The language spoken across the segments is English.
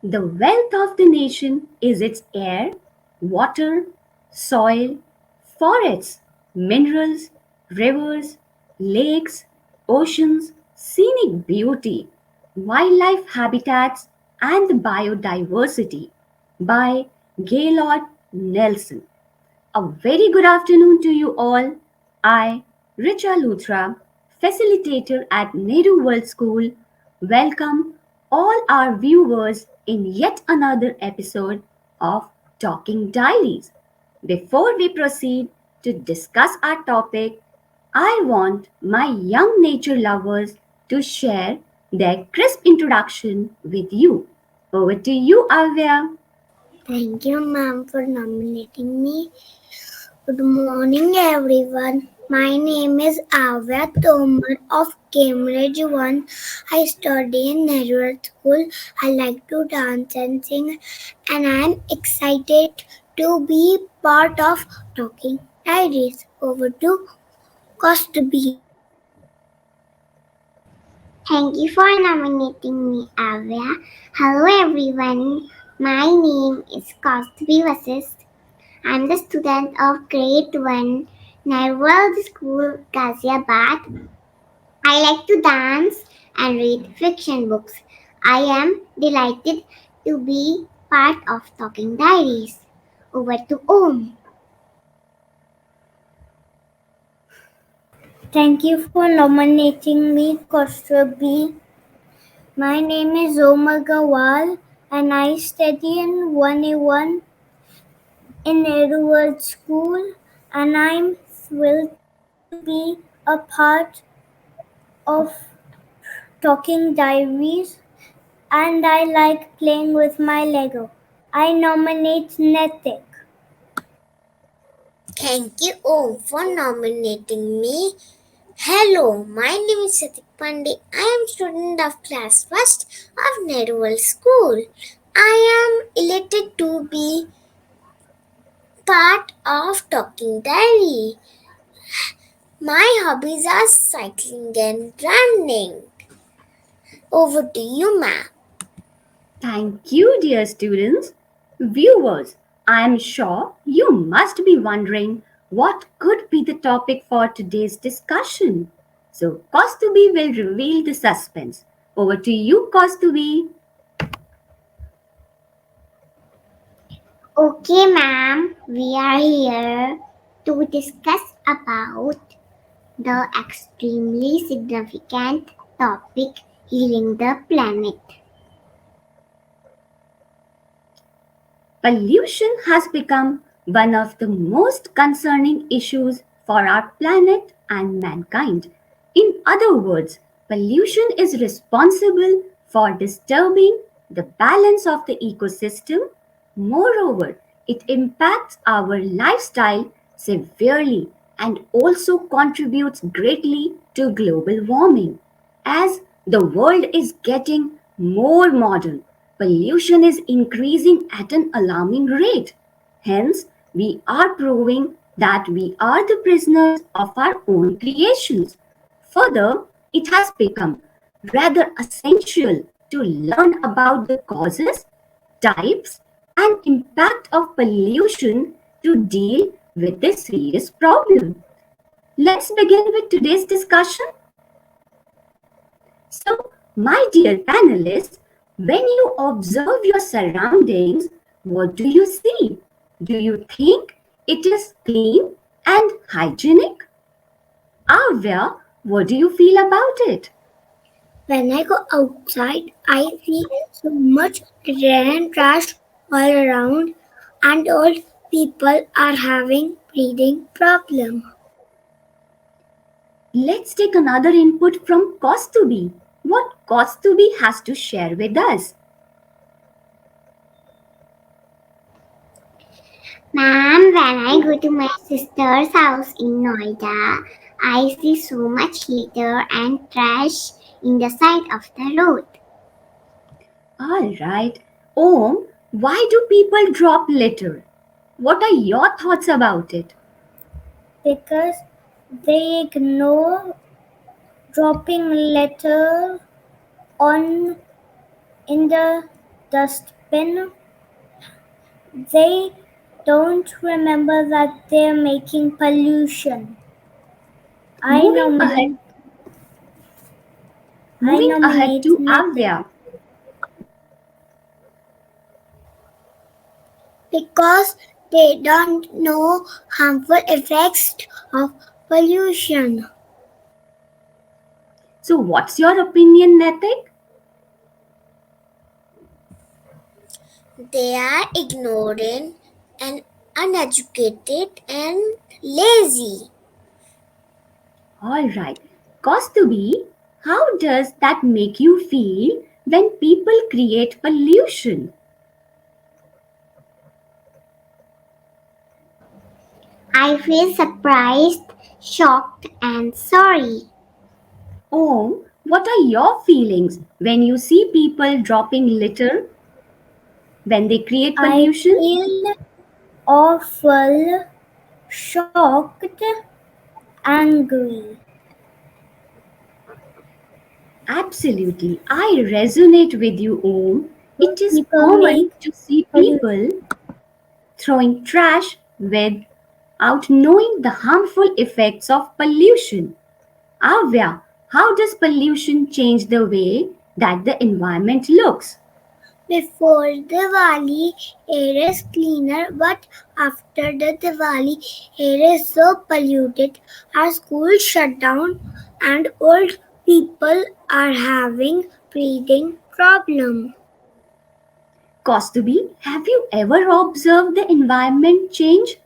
The wealth of the nation is its air, water, soil, forests, minerals, rivers, lakes, oceans, scenic beauty, wildlife habitats, and biodiversity by Gaylord Nelson. A very good afternoon to you all. I, Richa Luthra, facilitator at Nehru World School, welcome all our viewers in yet another episode of Talking Diaries. Before we proceed to discuss our topic, I want my young nature lovers to share their crisp introduction with you. Over to you, Avya. Thank you, ma'am, for nominating me. Good morning, everyone. My name is Avya Tomar of Cambridge 1. I study in Nehru School. I like to dance and sing, and I am excited to be part of Talking Diaries. Over to Costubi. Thank you for nominating me, Avya. Hello everyone. My name is Kaustavi Vasist. I'm the student of grade 1, Narwal School, Ghaziabad. I like to dance and read fiction books. I am delighted to be part of Talking Diaries. Over to Om. Thank you for nominating me, Costubi. My name is Omar Gawal, and I study in 1A1 in Edward School, and I'm thrilled to be a part of Talking Diaries, and I like playing with my Lego. I nominate Netik. Thank you all for nominating me. Hello, my name is Satik Pandey. I am student of class first of Nehru School. I am elated to be part of Talking Diary. My hobbies are cycling and running. Over to you, ma'am. Thank you, dear students. Viewers, I am sure you must be wondering what could be the topic for today's discussion. So, Kostubi will reveal the suspense. Over to you, Kostubi. Okay, ma'am, we are here to discuss about the extremely significant topic healing the planet. Pollution has become one of the most concerning issues for our planet and mankind. In other words, pollution is responsible for disturbing the balance of the ecosystem. Moreover, it impacts our lifestyle severely and also contributes greatly to global warming. As the world is getting more modern, pollution is increasing at an alarming rate. Hence, we are proving that we are the prisoners of our own creations. Further, it has become rather essential to learn about the causes, types, and impact of pollution to deal with this serious problem. Let's begin with today's discussion. So, my dear panelists, when you observe your surroundings, what do you see? Do you think it is clean and hygienic? Avya, what do you feel about it? When I go outside, I see so much trash all around, and all people are having breathing problem. Let's take another input from Kostubi. What Kostubi has to share with us? Ma'am, when I go to my sister's house in Noida, I see so much litter and trash in the side of the road. All right. Om, why do people drop litter? What are your thoughts about it? Because they ignore dropping litter on in the dustbin, they don't remember that they're making pollution. I Moving ahead, nominate I moving ahead nominate to Nitin Avya. because they don't know harmful effects of pollution. So, what's your opinion, Netik? They are ignorant and uneducated and lazy. All right. Kostubi, how does that make you feel when people create pollution? I feel surprised, shocked, and sorry. Om, what are your feelings when you see people dropping litter when they create I pollution? feel awful, shocked, angry. Absolutely. I resonate with you, Om. It is People make common to see pollution. people throwing trash without knowing the harmful effects of pollution. Avya, how does pollution change the way that the environment looks? Before Diwali, air is cleaner, but after the Diwali, air is so polluted. Our schools shut down, and old people are having breathing problem. Kostubi, have you ever observed the environment change?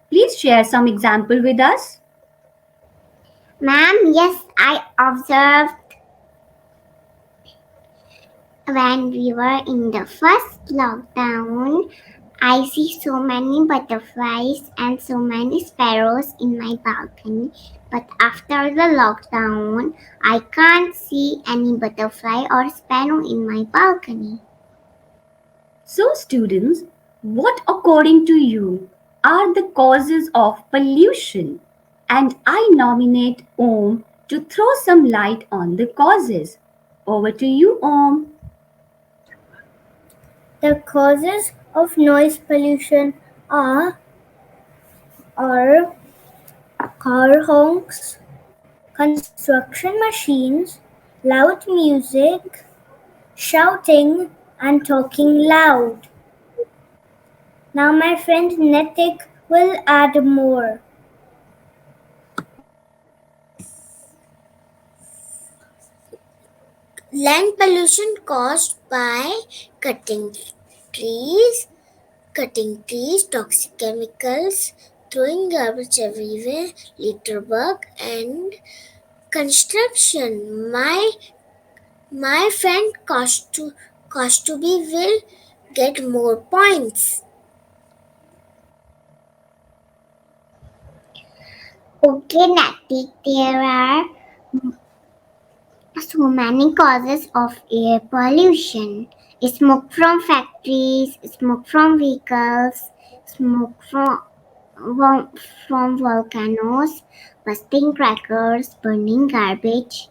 Please share some example with us. Ma'am, yes, I observed when we were in the first lockdown. I see so many butterflies and so many sparrows in my balcony. But after the lockdown, I can't see any butterfly or sparrow in my balcony. So, students, what according to you are the causes of pollution? And I nominate Om to throw some light on the causes. Over to you, Om. The causes of noise pollution are car honks, construction machines, loud music, shouting, and talking loud. Now my friend Netik will add more. Land pollution caused by cutting trees, toxic chemicals, throwing garbage everywhere, litter bug, and construction. My friend Kostubi will get more points. Okay, Nati, there are so many causes of air pollution. Smoke from factories, smoke from vehicles, smoke from volcanoes, busting crackers, burning garbage.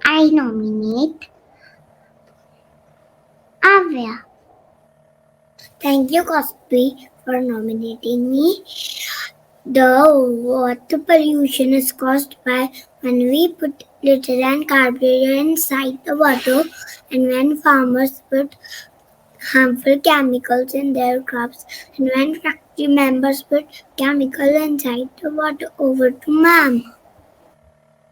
I nominate Avya. Thank you, Cosby, for nominating me. The water pollution is caused by when we put litter and garbage inside the water, and when farmers put harmful chemicals in their crops, and when factory members put chemical inside the water. Over to ma'am.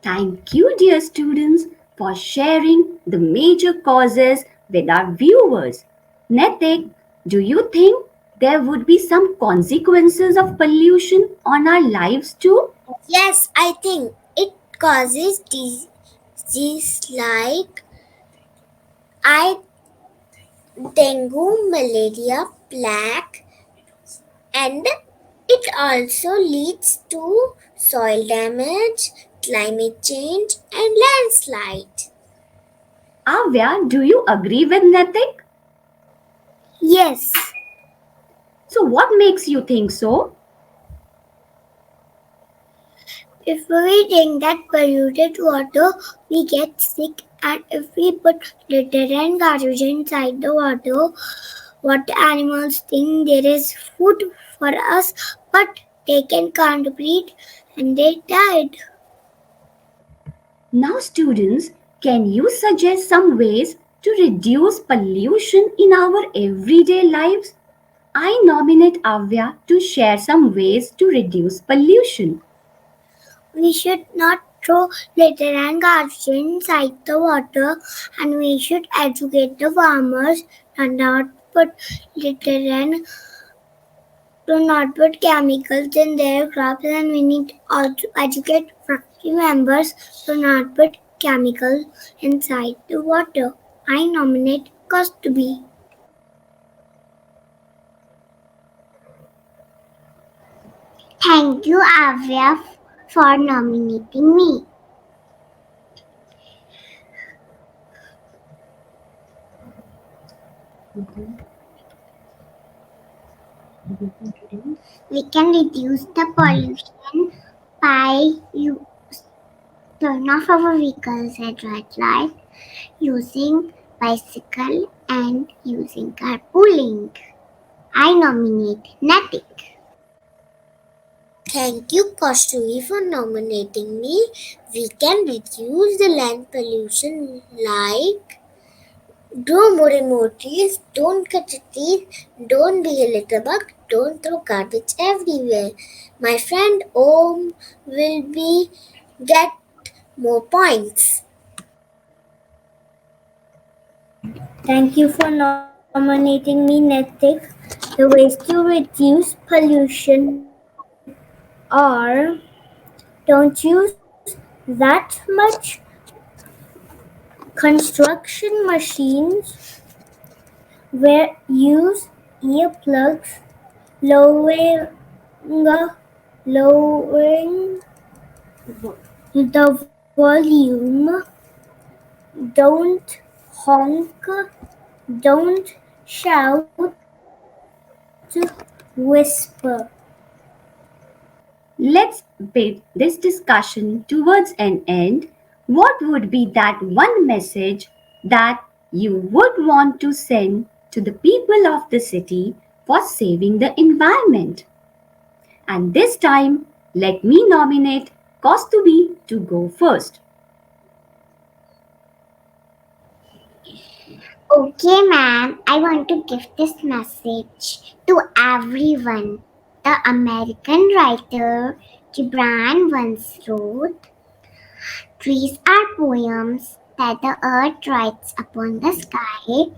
Thank you, dear students, for sharing the major causes with our viewers. Netik, do you think there would be some consequences of pollution on our lives too? Yes, I think it causes disease like I dengue, malaria, plague, and it also leads to soil damage, climate change, and landslide. Avya, do you agree with Netik? Yes, So, what makes you think so? if we drink that polluted water, we get sick And if we put litter and garbage inside the water, what animals think there is food for us, but they can't breathe and they died. Now, students, can you suggest some ways to reduce pollution in our everyday lives? I nominate Avya to share some ways to reduce pollution. We should not throw litter and garbage inside the water, and we should educate the farmers and not put litter and do not put chemicals in their crops, and we need also educate factory members to not put chemicals inside the water. I nominate Cost to be. Thank you, Avya, for nominating me. We can reduce the pollution by turn off our vehicles at red light, using bicycle and using carpooling. I nominate Natik. Thank you, Kasturi, for nominating me. We can reduce the land pollution like grow more trees, don't cut the trees, don't be a litterbug, don't throw garbage everywhere. My friend Om will be get more points. Thank you for nominating me, Netik. The ways to reduce pollution are don't use that much construction machines, use earplugs, lowering, lowering the volume, don't honk, don't shout, whisper. Let's bring this discussion towards an end. What would be that one message that you would want to send to the people of the city for saving the environment? And this time, let me nominate Kostubi to go first. Okay, ma'am, I want to give this message to everyone. The American writer Gibran once wrote, trees are poems that the earth writes upon the sky,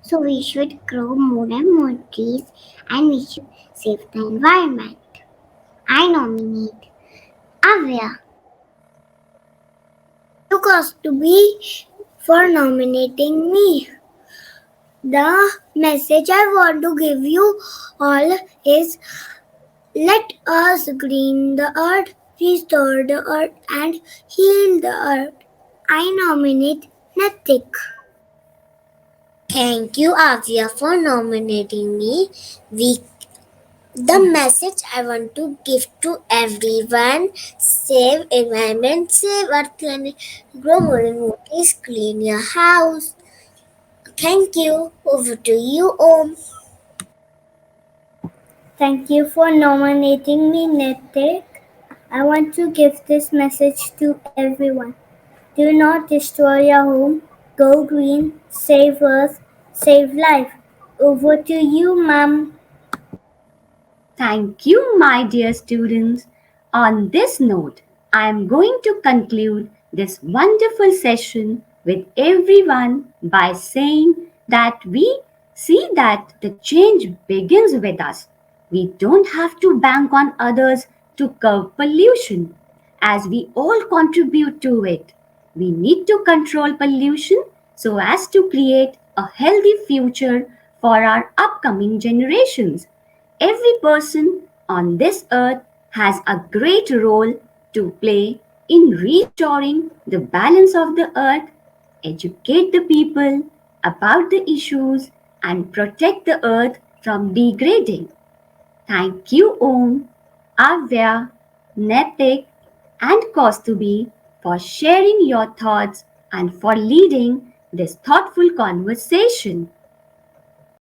so we should grow more and more trees and we should save the environment. I nominate Avya. Thank you, Kostubi, for nominating me. The message I want to give you all is let us green the earth, restore the earth, and heal the earth. I nominate Natik. Thank you, Avia, for nominating me. The message I want to give to everyone: save environment, save earth, planet, grow more and more trees, clean your house. Thank you. Over to you, Om. Thank you for nominating me, Natik. I want to give this message to everyone. Do not destroy your home. Go green, save earth, save life. Over to you, ma'am. Thank you, my dear students. On this note, I am going to conclude this wonderful session with everyone by saying that we see that the change begins with us. We don't have to bank on others to curb pollution, as we all contribute to it. We need to control pollution so as to create a healthy future for our upcoming generations. Every person on this earth has a great role to play in restoring the balance of the earth, educate the people about the issues, and protect the earth from degrading. Thank you, Om, Avya, Netik, and Kostubi for sharing your thoughts and for leading this thoughtful conversation.